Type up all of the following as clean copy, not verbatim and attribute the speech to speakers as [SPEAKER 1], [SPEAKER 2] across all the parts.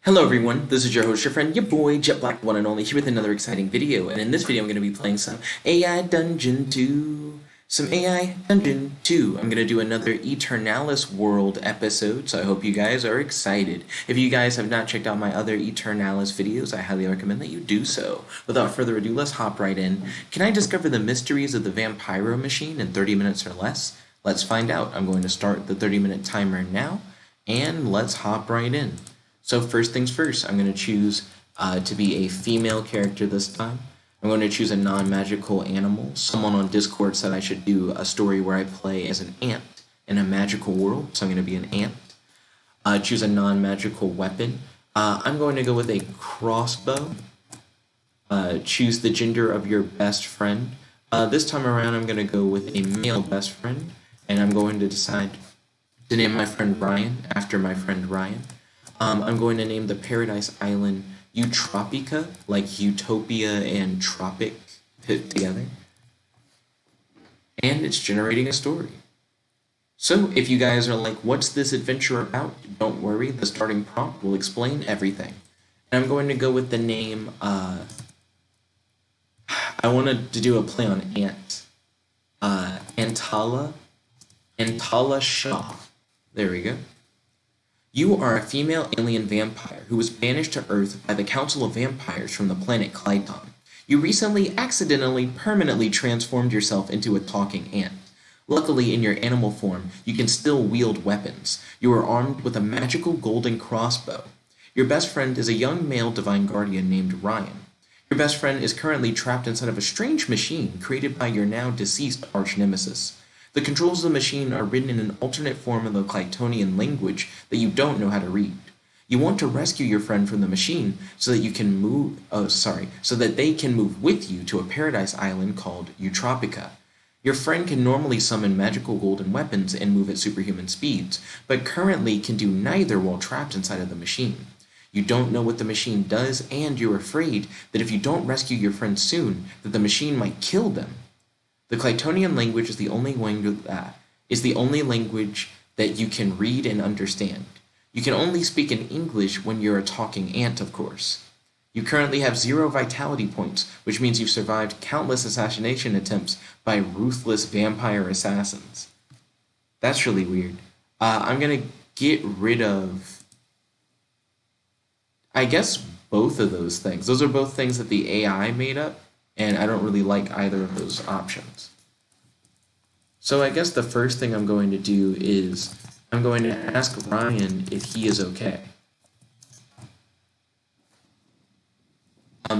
[SPEAKER 1] Hello everyone, this is your host, your friend, your boy, Jet Black, one and only, here with another exciting video. And in this video, I'm going to be playing some AI Dungeon 2. I'm going to do another Eternalis world episode, so I hope you guys are excited. If you guys have not checked out my other Eternalis videos, I highly recommend that you do so. Without further ado, let's hop right in. Can I discover the mysteries of the Vampiro machine in 30 minutes or less? Let's find out. I'm going to start the 30-minute timer now, and let's hop right in. So first things first, I'm going to choose to be a female character this time. I'm going to choose a non-magical animal. Someone on Discord said I should do a story where I play as an ant in a magical world, so I'm going to be an ant. Choose a non-magical weapon. I'm going to go with a crossbow. Choose the gender of your best friend. This time around, I'm going to go with a male best friend, and I'm going to decide to name my friend Ryan after my friend Ryan. I'm going to name the Paradise Island Utropica, like Utopia and Tropic put together. And it's generating a story. So if you guys are like, what's this adventure about? Don't worry, the starting prompt will explain everything. And I'm going to go with the name, I wanted to do a play on ant. Antala Shaw. There we go. You are a female alien vampire who was banished to Earth by the Council of Vampires from the planet Klyton. You recently accidentally permanently transformed yourself into a talking ant. Luckily, in your animal form, you can still wield weapons. You are armed with a magical golden crossbow. Your best friend is a young male divine guardian named Ryan. Your best friend is currently trapped inside of a strange machine created by your now deceased arch-nemesis. The controls of the machine are written in an alternate form of the Klytonian language that you don't know how to read. You want to rescue your friend from the machine so that they can move with you to a paradise island called Utropica. Your friend can normally summon magical golden weapons and move at superhuman speeds, but currently can do neither while trapped inside of the machine. You don't know what the machine does, and you're afraid that if you don't rescue your friend soon, that the machine might kill them. The Klytonian language is the only language that you can read and understand. You can only speak in English when you're a talking ant, of course. You currently have 0 vitality points, which means you've survived countless assassination attempts by ruthless vampire assassins. That's really weird. I'm going to get rid of, I guess, both of those things. Those are both things that the AI made up. And I don't really like either of those options. So I guess the first thing I'm going to do is I'm going to ask Ryan if he is okay.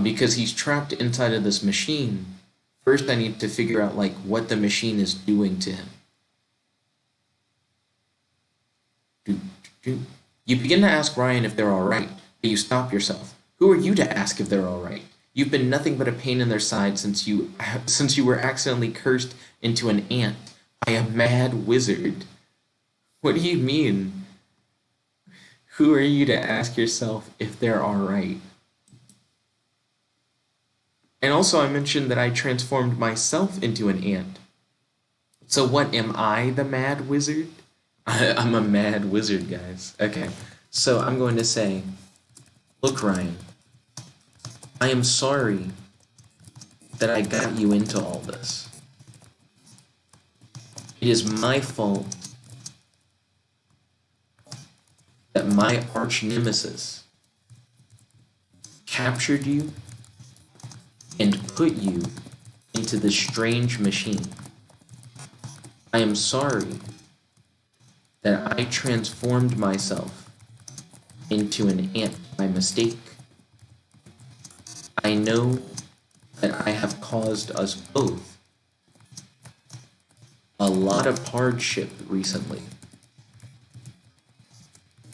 [SPEAKER 1] Because he's trapped inside of this machine, first I need to figure out like what the machine is doing to him. You begin to ask Ryan if they're alright, but you stop yourself. Who are you to ask if they're alright? You've been nothing but a pain in their side since you were accidentally cursed into an ant by a mad wizard. What do you mean? Who are you to ask yourself if they're alright? And also I mentioned that I transformed myself into an ant. So what, am I the mad wizard? I'm a mad wizard, guys. Okay, so I'm going to say, look, Ryan, I am sorry that I got you into all this. It is my fault that my arch-nemesis captured you and put you into this strange machine. I am sorry that I transformed myself into an ant by mistake. I know that I have caused us both a lot of hardship recently.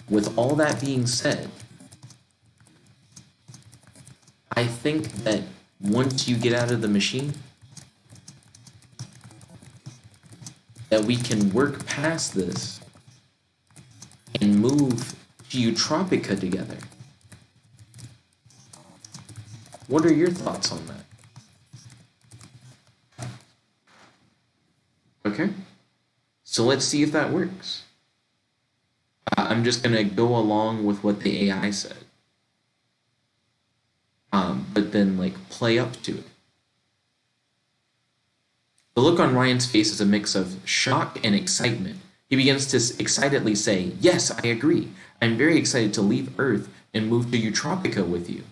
[SPEAKER 1] With all that being said, I think that once you get out of the machine, that we can work past this and move to Utropica together. What are your thoughts on that? Okay, so let's see if that works. I'm just going to go along with what the AI said. but then like play up to it. The look on Ryan's face is a mix of shock and excitement. He begins to excitedly say, "Yes, I agree. I'm very excited to leave Earth and move to Utropica with you."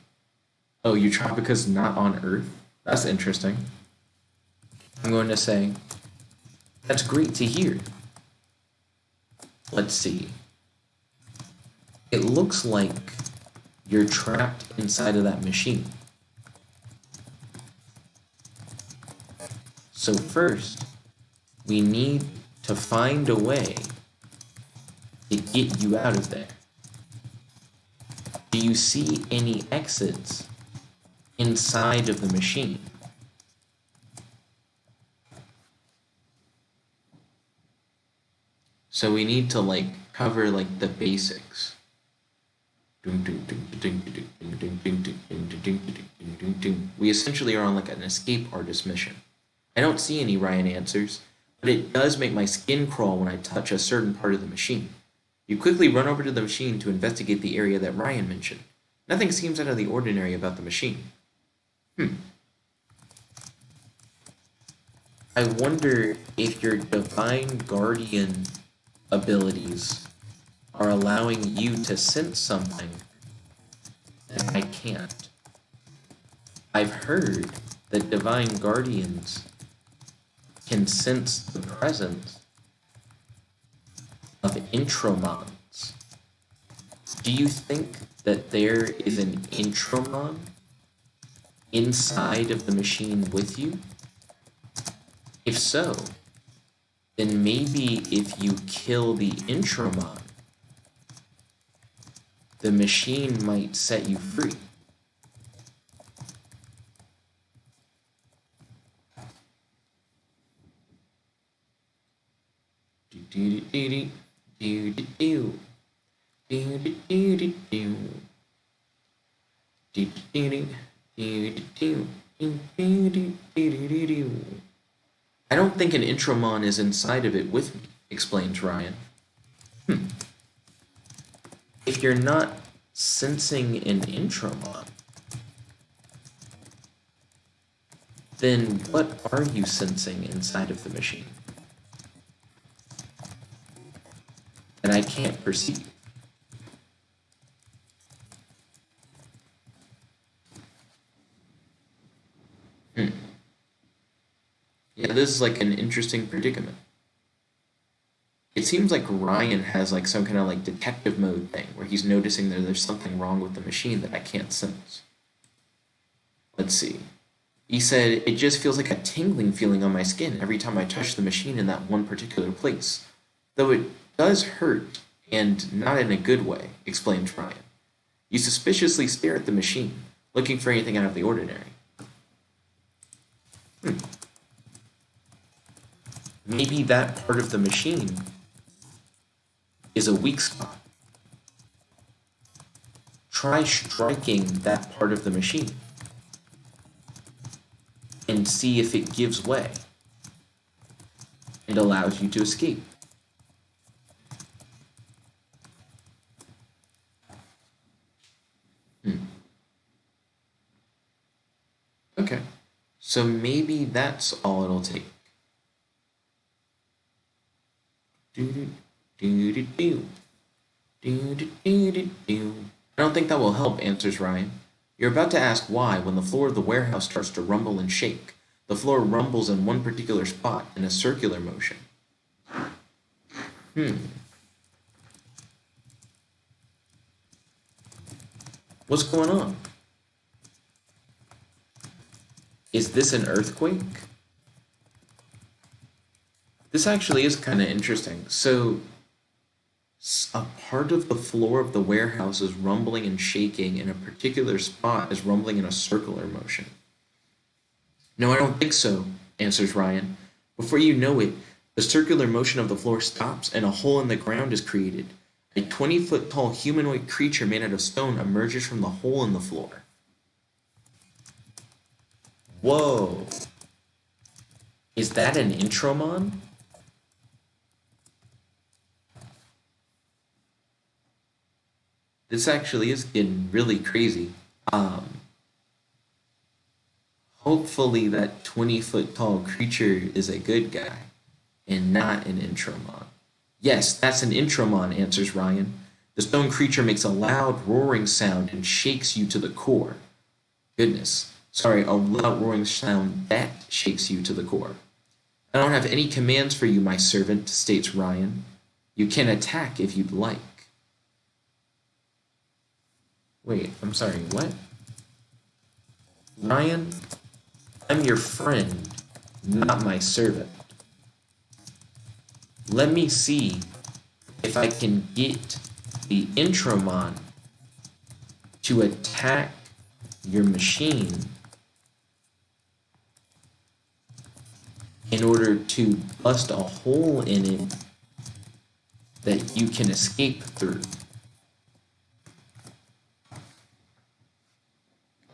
[SPEAKER 1] Oh, Utropica's not on Earth? That's interesting. I'm going to say, "That's great to hear." Let's see. It looks like you're trapped inside of that machine. So first, we need to find a way to get you out of there. Do you see any exits inside of the machine? So we need to like cover like the basics. We essentially are on like an escape artist mission. I don't see any, Ryan answers, but it does make my skin crawl when I touch a certain part of the machine. You quickly run over to the machine to investigate the area that Ryan mentioned. Nothing seems out of the ordinary about the machine. I wonder if your divine guardian abilities are allowing you to sense something that I can't. I've heard that divine guardians can sense the presence of intromons. Do you think that there is an intromon inside of the machine with you? If so, then maybe if you kill the intromon, the machine might set you free. I don't think an intromon is inside of it with me, explains Ryan. If you're not sensing an intromon, then what are you sensing inside of the machine that I can't perceive? Yeah, this is like an interesting predicament. It seems like Ryan has like some kind of like detective mode thing where he's noticing that there's something wrong with the machine that I can't sense. Let's see. He said, "It just feels like a tingling feeling on my skin every time I touch the machine in that one particular place. Though it does hurt, and not in a good way," explained Ryan. You suspiciously stare at the machine, looking for anything out of the ordinary. Maybe that part of the machine is a weak spot. Try striking that part of the machine and see if it gives way and allows you to escape. Okay, so maybe that's all it'll take. I don't think that will help, answers Ryan. You're about to ask why when the floor of the warehouse starts to rumble and shake. The floor rumbles in one particular spot in a circular motion. What's going on? Is this an earthquake? This actually is kind of interesting. So, a part of the floor of the warehouse is rumbling and shaking, and a particular spot is rumbling in a circular motion. No, I don't think so, answers Ryan. Before you know it, the circular motion of the floor stops and a hole in the ground is created. A 20-foot tall humanoid creature made out of stone emerges from the hole in the floor. Whoa. Is that an intromon? This actually is getting really crazy. Hopefully that 20-foot tall creature is a good guy and not an Intromon. Yes, that's an Intromon, answers Ryan. The stone creature makes a loud roaring sound and shakes you to the core. Goodness. Sorry, a loud roaring sound that shakes you to the core. I don't have any commands for you, my servant, states Ryan. You can attack if you'd like. Wait, I'm sorry, what? Ryan, I'm your friend, not my servant. Let me see if I can get the Intromon to attack your machine in order to bust a hole in it that you can escape through.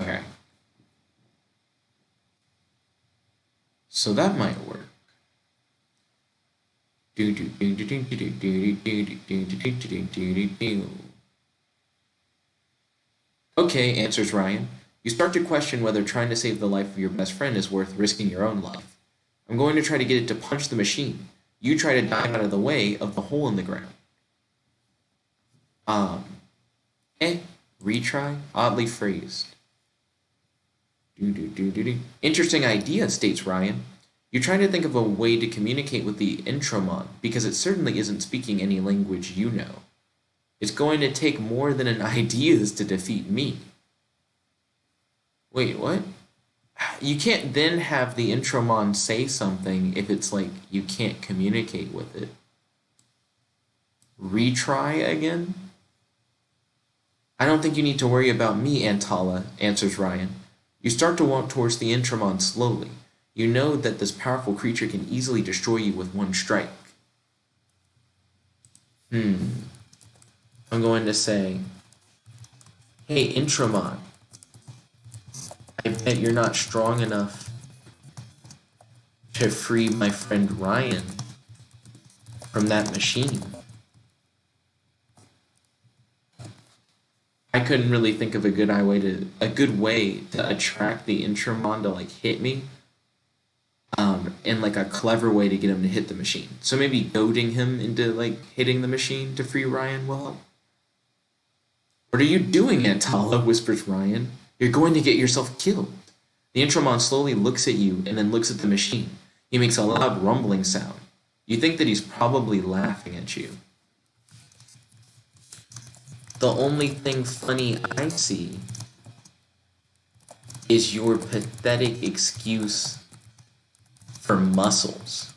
[SPEAKER 1] Okay. So that might work. Okay, answers Ryan. You start to question whether trying to save the life of your best friend is worth risking your own life. I'm going to try to get it to punch the machine. You try to dive out of the way of the hole in the ground. Retry? Oddly phrased. Interesting idea, states Ryan. You're trying to think of a way to communicate with the Intromon, because it certainly isn't speaking any language you know. It's going to take more than an ideas to defeat me. Wait, what? You can't then have the Intromon say something if it's like you can't communicate with it. Retry again? I don't think you need to worry about me, Antala, answers Ryan. You start to walk towards the Intromon slowly. You know that this powerful creature can easily destroy you with one strike. I'm going to say, hey, Intromon, I bet you're not strong enough to free my friend Ryan from that machine. I couldn't really think of a good way to attract the Intromon to like hit me. And like a clever way to get him to hit the machine. So maybe goading him into like hitting the machine to free Ryan will help. What are you doing, Antala? Whispers Ryan. You're going to get yourself killed. The Intromon slowly looks at you and then looks at the machine. He makes a loud rumbling sound. You think that he's probably laughing at you. The only thing funny I see is your pathetic excuse for muscles.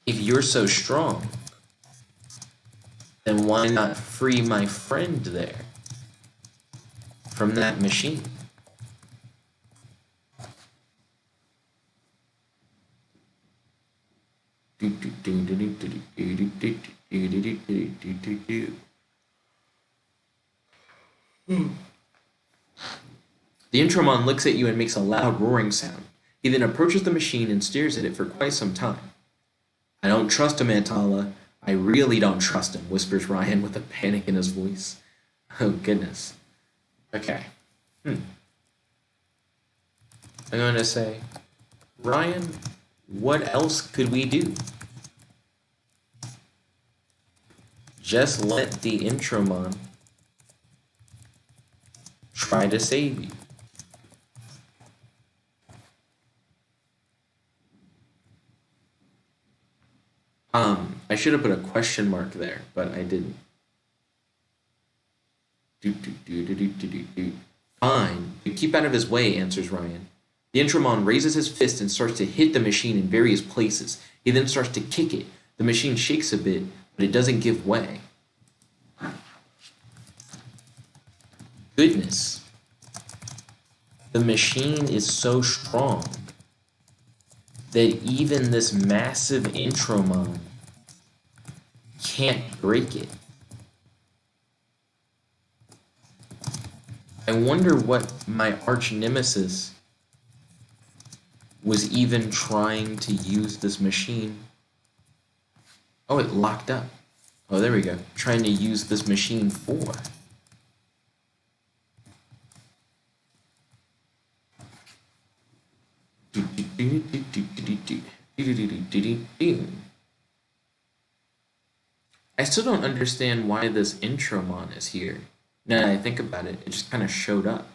[SPEAKER 1] If you're so strong, then why not free my friend there from that machine? The Intromon looks at you and makes a loud roaring sound. He then approaches the machine and stares at it for quite some time. I don't trust him, Antala. I really don't trust him, whispers Ryan with a panic in his voice. Oh, goodness. Okay. I'm going to say, Ryan, what else could we do? Just let the Intromon try to save you. I should have put a question mark there, but I didn't. Fine. You keep out of his way, answers Ryan. The Intromon raises his fist and starts to hit the machine in various places. He then starts to kick it. The machine shakes a bit, but it doesn't give way. Goodness. The machine is so strong that even this massive Intromon can't break it. I wonder what my arch-nemesis was even trying to use this machine. Oh, it locked up. Oh, there we go. Trying to use this machine for. I still don't understand why this Intromon is here. Now that I think about it, it just kind of showed up.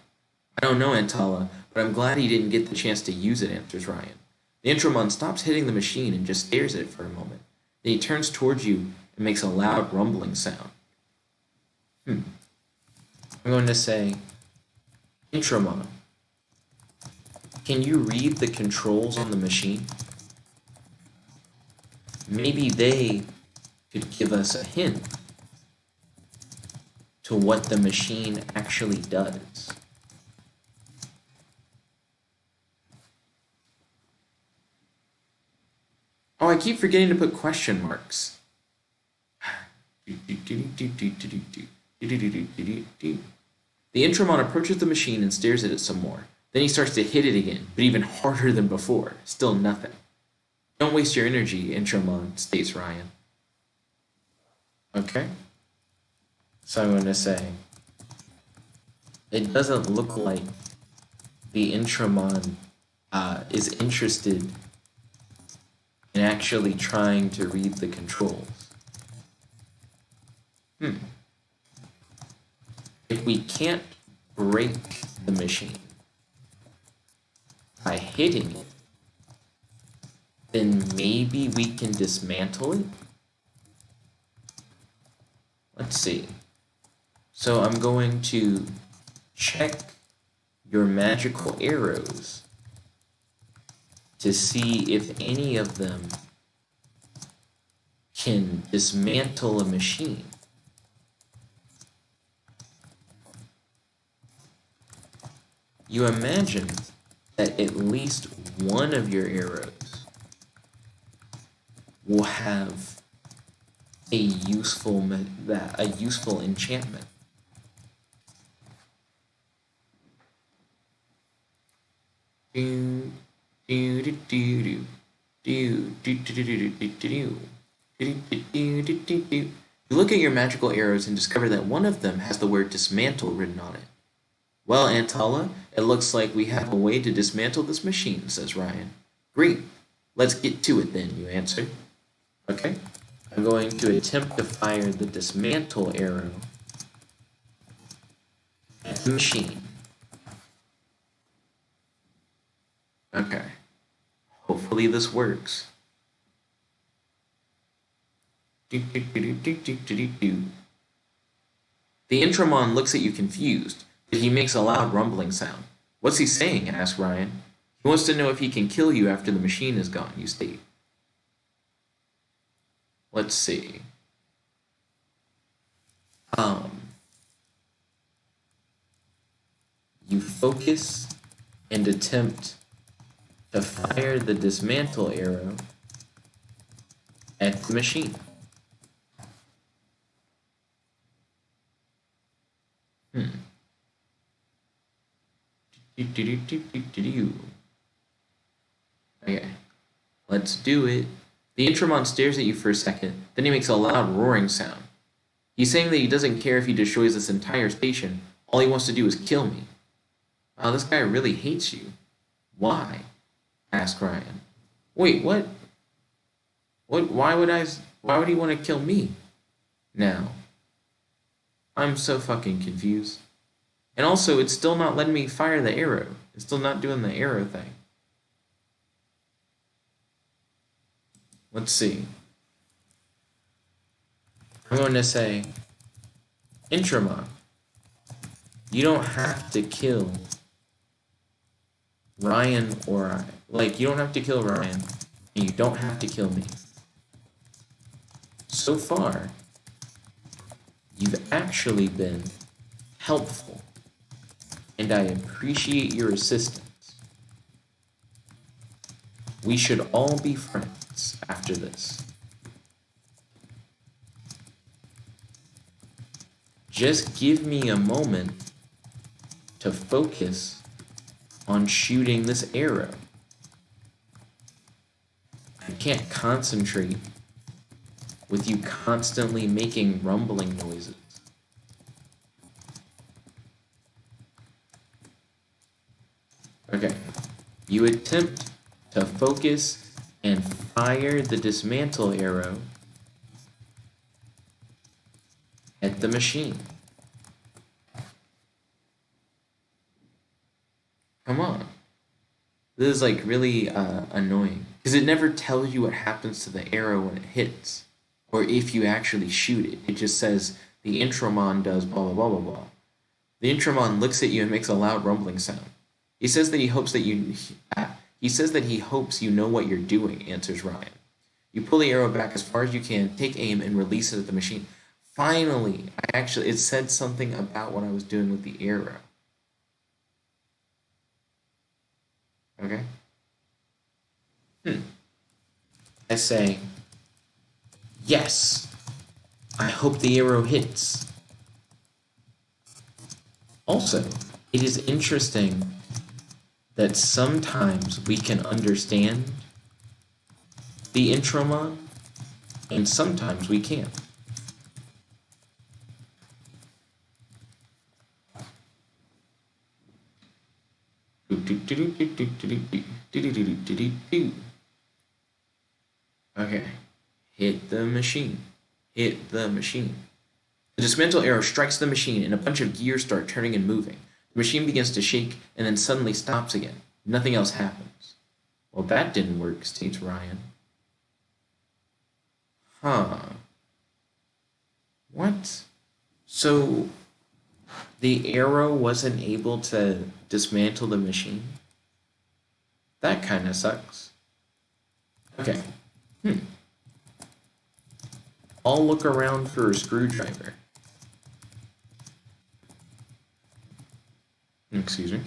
[SPEAKER 1] I don't know, Antala, but I'm glad he didn't get the chance to use it, answers Ryan. The Intromon stops hitting the machine and just stares at it for a moment. Then he turns towards you and makes a loud rumbling sound. I'm going to say, Intromon, can you read the controls on the machine? Maybe they could give us a hint to what the machine actually does. Oh, I keep forgetting to put question marks. The Intromon approaches the machine and stares at it some more. Then he starts to hit it again, but even harder than before. Still nothing. Don't waste your energy, Intromon, states Ryan. Okay. So I'm going to say, it doesn't look like the Intromon is interested in actually trying to read the controls. If we can't break the machine by hitting it, then maybe we can dismantle it? Let's see. So I'm going to check your magical arrows to see if any of them can dismantle a machine. You imagine that at least one of your arrows will have a useful enchantment. You look at your magical arrows and discover that one of them has the word dismantle written on it. Well, Antala, it looks like we have a way to dismantle this machine, says Ryan. Great. Let's get to it then, you answer. Okay. I'm going to attempt to fire the dismantle arrow at the machine. Okay. Hopefully this works. The Intromon looks at you confused, but he makes a loud rumbling sound. What's he saying? Asks Ryan. He wants to know if he can kill you after the machine is gone, you state. Let's see. You focus and attempt to fire the dismantle arrow at the machine. Okay, let's do it. The Intromon stares at you for a second, then he makes a loud roaring sound. He's saying that he doesn't care if he destroys this entire station. All he wants to do is kill me. Wow, this guy really hates you. Why? Asked Ryan. Wait, what? Why would he want to kill me? Now. I'm so fucking confused. And also, it's still not letting me fire the arrow. It's still not doing the arrow thing. Let's see. I'm going to say, Intromon, you don't have to kill Ryan or I. Like, you don't have to kill Ryan, and you don't have to kill me. So far, you've actually been helpful, and I appreciate your assistance. We should all be friends after this. Just give me a moment to focus on shooting this arrow. I can't concentrate with you constantly making rumbling noises. Okay, you attempt to to focus and fire the dismantle arrow at the machine. Come on. This is like really annoying because it never tells you what happens to the arrow when it hits or if you actually shoot it. It just says the Intromon does blah blah blah blah blah. The Intromon looks at you and makes a loud rumbling sound. He says that he hopes that he hopes you know what you're doing, answers Ryan. You pull the arrow back as far as you can, take aim, and release it at the machine. Finally, it said something about what I was doing with the arrow. Okay? I say, yes, I hope the arrow hits. Also, it is interesting that sometimes we can understand the Intromon, and sometimes we can't. Okay, hit the machine. Hit the machine. The dismantle arrow strikes the machine, and a bunch of gears start turning and moving. The machine begins to shake, and then suddenly stops again. Nothing else happens. Well, that didn't work, states Ryan. Huh. What? So, the arrow wasn't able to dismantle the machine? That kind of sucks. Okay. I'll look around for a screwdriver. Excuse me.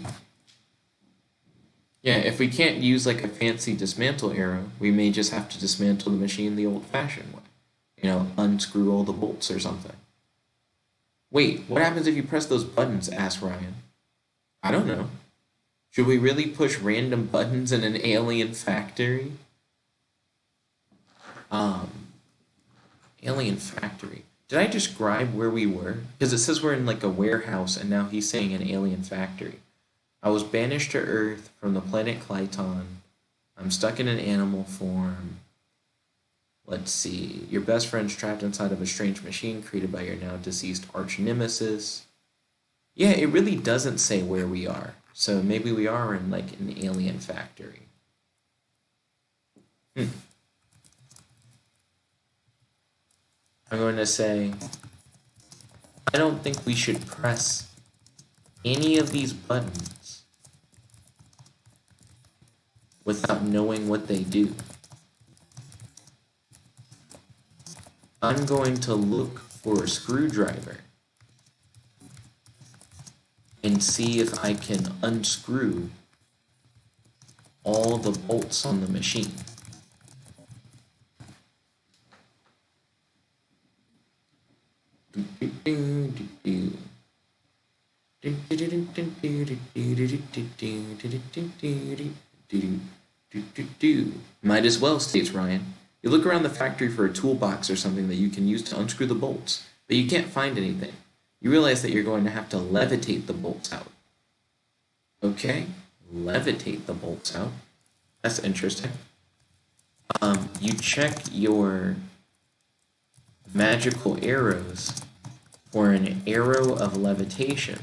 [SPEAKER 1] Yeah, if we can't use like a fancy dismantle arrow, we may just have to dismantle the machine the old-fashioned way. You know, unscrew all the bolts or something. Wait, what happens if you press those buttons? Asked Ryan. I don't know. Should we really push random buttons in an alien factory? Alien factory. Did I describe where we were? Because it says we're in like a warehouse, and now he's saying an alien factory. I was banished to Earth from the planet Klyton. I'm stuck in an animal form. Let's see. Your best friend's trapped inside of a strange machine created by your now deceased arch-nemesis. Yeah, it really doesn't say where we are. So maybe we are in like an alien factory. I'm going to say, I don't think we should press any of these buttons without knowing what they do. I'm going to look for a screwdriver and see if I can unscrew all the bolts on the machine. Might as well, states Ryan. You look around the factory for a toolbox or something that you can use to unscrew the bolts, but you can't find anything. You realize that you're going to have to levitate the bolts out. Okay, levitate the bolts out. That's interesting. You check your magical arrows for an arrow of levitation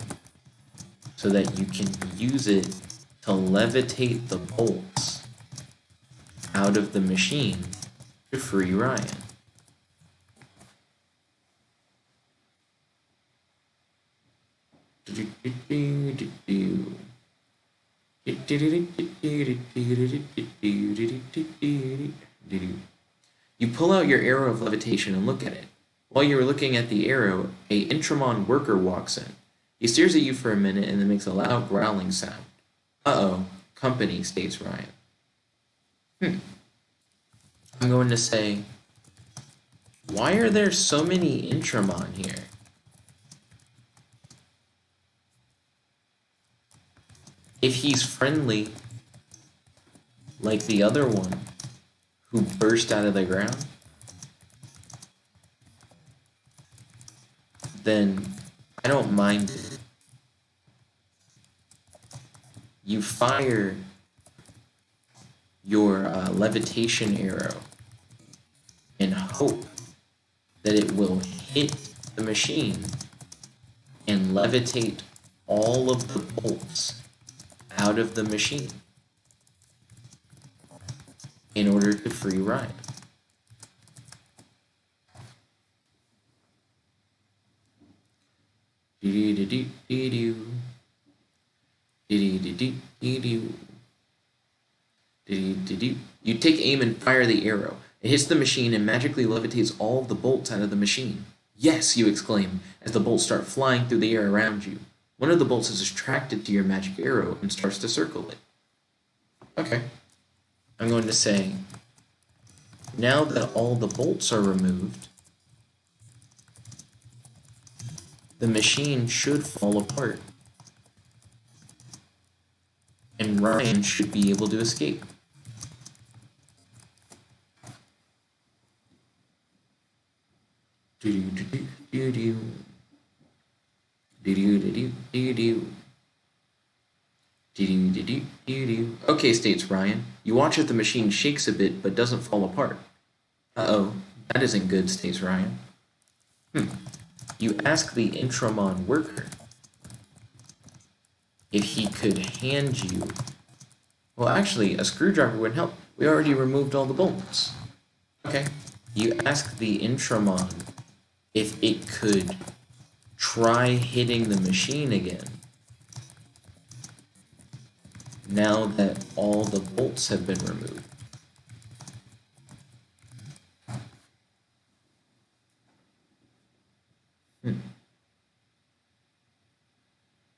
[SPEAKER 1] so that you can use it to levitate the bolts out of the machine to free Ryan. You pull out your arrow of levitation and look at it. While you are looking at the arrow, a Intramon worker walks in. He stares at you for a minute and then makes a loud growling sound. Uh-oh, company, states Ryan. I'm going to say, why are there so many Intramon here? If he's friendly, like the other one who burst out of the ground, then I don't mind it. You fire your levitation arrow and hope that it will hit the machine and levitate all of the bolts out of the machine in order to free ride. You take aim and fire the arrow. It hits the machine and magically levitates all of the bolts out of the machine. Yes, you exclaim, as the bolts start flying through the air around you. One of the bolts is attracted to your magic arrow and starts to circle it. Okay. I'm going to say, now that all the bolts are removed, the machine should fall apart. And Ryan should be able to escape. Okay, states Ryan. You watch as the machine shakes a bit but doesn't fall apart. Uh-oh, that isn't good, states Ryan. You ask the Intramon worker if he could hand you... Well, actually, a screwdriver would help. We already removed all the bolts. Okay. You ask the Intramon if it could try hitting the machine again now that all the bolts have been removed.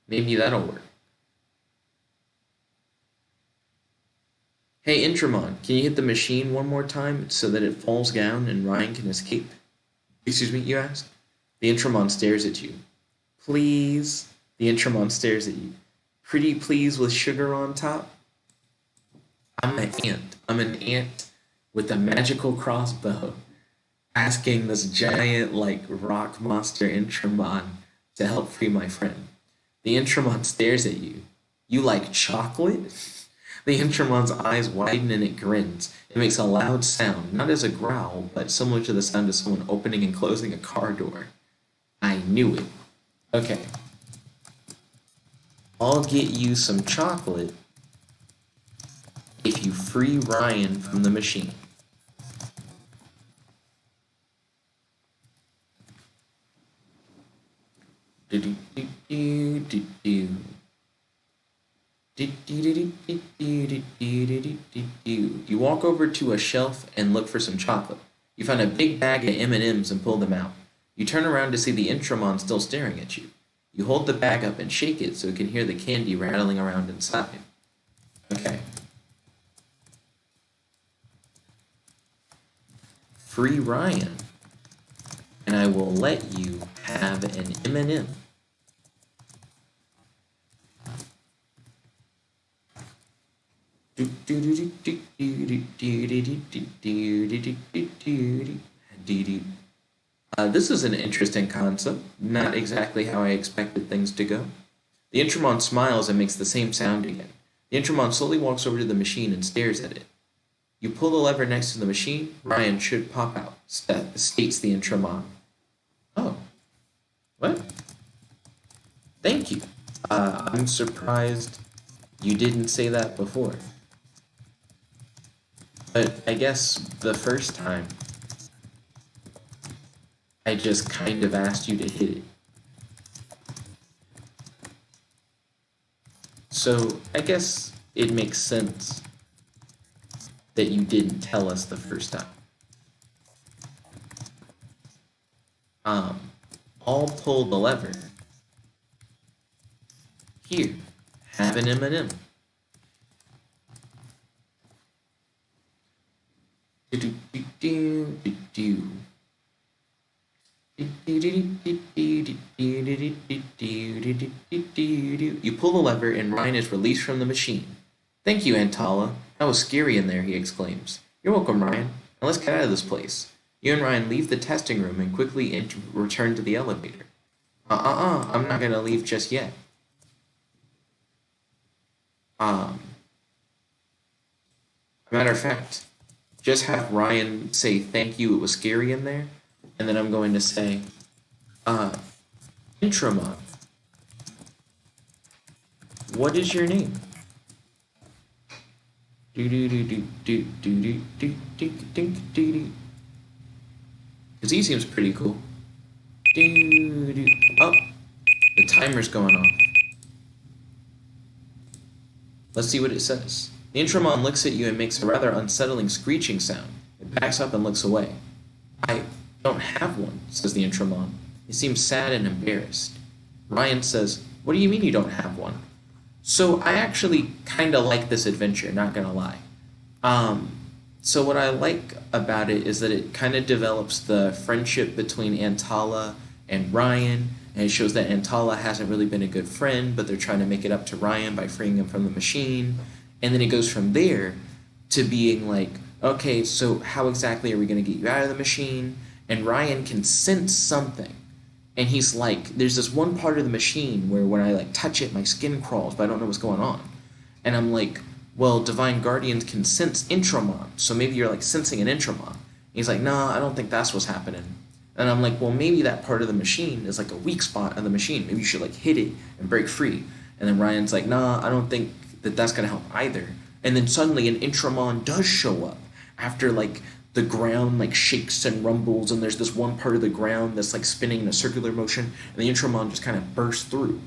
[SPEAKER 1] Maybe that'll work. Hey, Intramon, can you hit the machine one more time so that it falls down and Ryan can escape? Excuse me, you ask? The Intramon stares at you. Please? The Intramon stares at you. Pretty please with sugar on top? I'm an ant. I'm an ant with a magical crossbow asking this giant, rock monster Intramon to help free my friend. The Intramon stares at you. You like chocolate? The Intramon's eyes widen and it grins. It makes a loud sound, not as a growl, but similar to the sound of someone opening and closing a car door. I knew it. Okay. I'll get you some chocolate if you free Ryan from the machine. You walk over to a shelf and look for some chocolate. You find a big bag of M&Ms and pull them out. You turn around to see the Intramon still staring at you. You hold the bag up and shake it so you can hear the candy rattling around inside. Okay. Free Ryan, and I will let you have an M&M. This is an interesting concept, not exactly how I expected things to go. The Intramon smiles and makes the same sound again. The Intramon slowly walks over to the machine and stares at it. You pull the lever next to the machine, Ryan should pop out, states the Intramon. Oh. What? Thank you. I'm surprised you didn't say that before. But I guess the first time, I just kind of asked you to hit it. So I guess it makes sense that you didn't tell us the first time. I'll pull the lever. Here, have an M&M. You pull the lever and Ryan is released from the machine. Thank you, Antala. That was scary in there, he exclaims. You're welcome, Ryan. Now let's get out of this place. You and Ryan leave the testing room and quickly return to the elevator. I'm not gonna leave just yet. Matter of fact, just have Ryan say thank you, it was scary in there, and then I'm going to say, Intramon, what is your name? Because he seems pretty cool. Oh, the timer's going off. Let's see what it says. The Intramon looks at you and makes a rather unsettling screeching sound. It backs up and looks away. I don't have one, says the Intramon. He seems sad and embarrassed. Ryan says, what do you mean you don't have one? So I actually kind of like this adventure, not gonna lie. So what I like about it is that it kind of develops the friendship between Antala and Ryan, and it shows that Antala hasn't really been a good friend, but they're trying to make it up to Ryan by freeing him from the machine. And then it goes from there to being like, okay, so how exactly are we going to get you out of the machine? And Ryan can sense something. And he's like, there's this one part of the machine where when I like touch it, my skin crawls, but I don't know what's going on. And I'm like, well, Divine Guardians can sense Intramon, so maybe you're like sensing an Intramon. And he's like, nah, I don't think that's what's happening. And I'm like, well, maybe that part of the machine is like a weak spot of the machine. Maybe you should like hit it and break free. And then Ryan's like, nah, I don't think that that's going to help either. And then suddenly an Intramon does show up after like the ground like shakes and rumbles, and there's this one part of the ground that's like spinning in a circular motion, and the Intramon just kind of bursts through.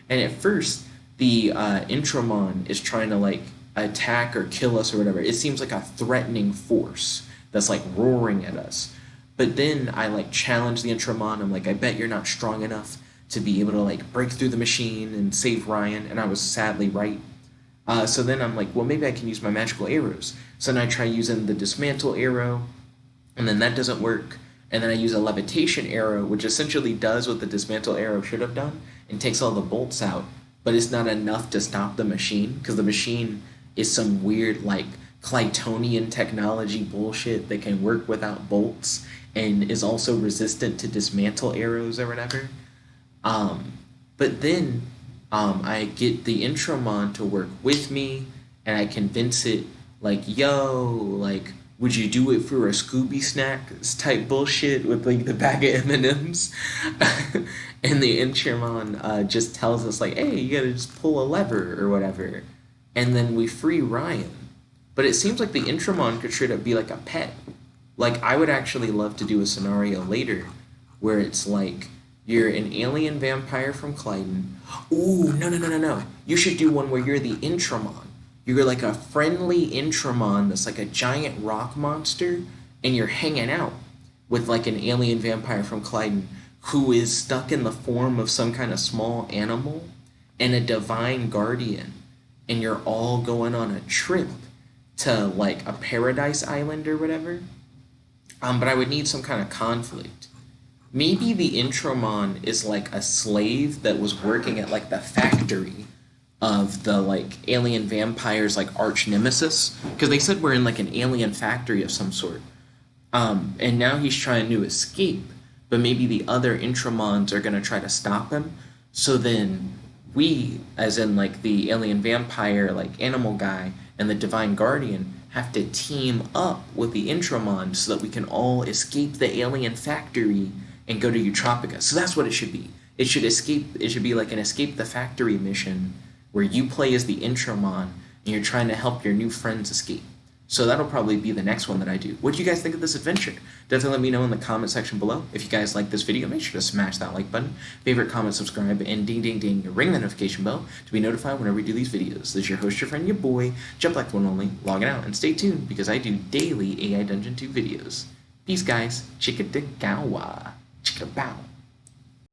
[SPEAKER 1] And at first, the Intramon is trying to like attack or kill us or whatever. It seems like a threatening force that's like roaring at us. But then I like challenge the Intramon. I'm like, I bet you're not strong enough to be able to like break through the machine and save Ryan. And I was sadly right. So then I'm like, well, maybe I can use my magical arrows. So then I try using the dismantle arrow, and then that doesn't work. And then I use a levitation arrow, which essentially does what the dismantle arrow should have done and takes all the bolts out. But it's not enough to stop the machine, because the machine is some weird like Klytonian technology bullshit that can work without bolts and is also resistant to dismantle arrows or whatever. But then I get the Intramon to work with me, and I convince it like, yo, like, would you do it for a Scooby snack type bullshit with like the bag of M&Ms? And the Intramon just tells us like, hey, you gotta just pull a lever or whatever. And then we free Ryan. But it seems like the Intramon could straight up be like a pet. Like, I would actually love to do a scenario later where it's like, you're an alien vampire from Klyton. Ooh, no. You should do one where you're the Intramon. You're like a friendly Intramon that's like a giant rock monster, and you're hanging out with like an alien vampire from Klyton who is stuck in the form of some kind of small animal and a divine guardian. And you're all going on a trip to like a paradise island or whatever. But I would need some kind of conflict. Maybe the Intramon is like a slave that was working at like the factory of the like alien vampires like arch-nemesis, because they said we're in like an alien factory of some sort. And now he's trying to escape, but maybe the other Intramons are going to try to stop him. So then we, as in like the alien vampire like animal guy and the divine guardian, have to team up with the Intramon so that we can all escape the alien factory and go to Utropica. So that's what it should be. It should be like an escape the factory mission where you play as the Intramon and you're trying to help your new friends escape. So that'll probably be the next one that I do. What do you guys think of this adventure? Definitely let me know in the comment section below. If you guys like this video, make sure to smash that like button, favorite, comment, subscribe, and ding, ring the notification bell to be notified whenever we do these videos. This is your host, your friend, your boy, Jump Black One Only, logging out, and stay tuned because I do daily AI Dungeon 2 videos. Peace, guys. Chicka-da-gowa. Chicka-bow.